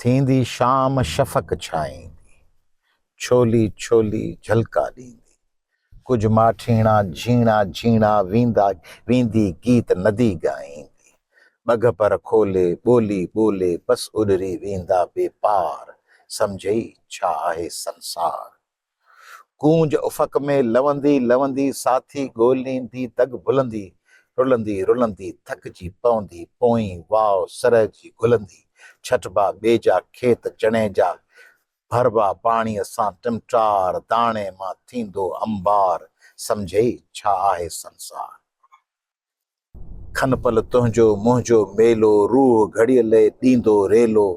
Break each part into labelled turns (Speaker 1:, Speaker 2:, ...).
Speaker 1: थींदी शाम शफ़क़ छाईंदी, छोली छोली झलका ॾींदी। कुझु माठीणा झीणा झीणा वेंदी गीत नदी ॻाईंदी। ॿग पर खोले ॿोली ॿोले बस उॾरी वेंदा बेपार। सम्झई छा आहे संसार। गूंज उफ़क़ में लवंदी लवंदी साथी ॻोल्हींदी तग भुलंदी। रुलंदी रुलंदी थकिजी पवंदी पोइ वाव सरह जी घुलंदी। छटबा ॿेजा खेत चणे जा भरबा पाणीअ सां टिमटार। दाणे मां थींदो अंबार। सम्झई छा आहे संसार। खनपल तुंहिंजो मुंहिंजो मेलो रूह घड़ीअ लाइ ॾींदो रेलो।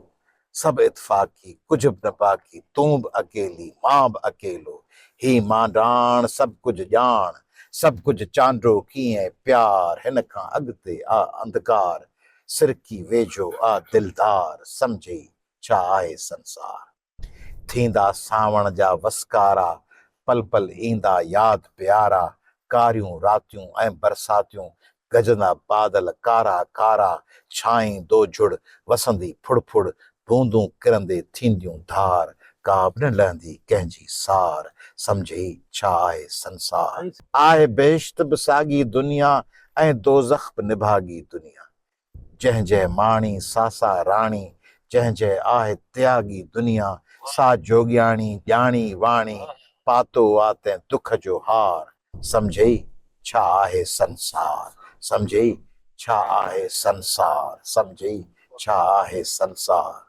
Speaker 1: सभु इतफ़ाक़ी कुझु बि न बाक़ी तूं बि अकेली मां बि अकेलो। ही मांडाण सभु कुझु ॼाण सभु कुझु चांड्रो कीअं प्यार। हिन खां अॻिते आ अंधकार सिरकी वेझो आ दिलदार। सम्झई छा आहे संसार। थींदा सावण जा वसकारा पल पल ईंदा यादि प्यारा। कारियूं रातियूं ऐं बरसातियूं गजंदा बादल कारा कारा। छाईंदो झुड़ वसंदी फुड़ फुड़ बूंदूं किरंदे थींदियूं धार। का बि न लहंदी कंहिंजी सार। सम्झई छा आहे संसार। आहे बेशित बि साॻी दुनिया ऐं दोज़ख बि निभागी दुनिया। जंहिं जंहिं माणी सासा राणी जंहिं जंहिं आहे त्यागी दुनिया। सा जोगियाणी ॼाणी वाणी पातो आ तंहिं दुख जो हार। सम्झई छा आहे संसार। सम्झई छा आहे संसार। सम्झई छा आहे संसार।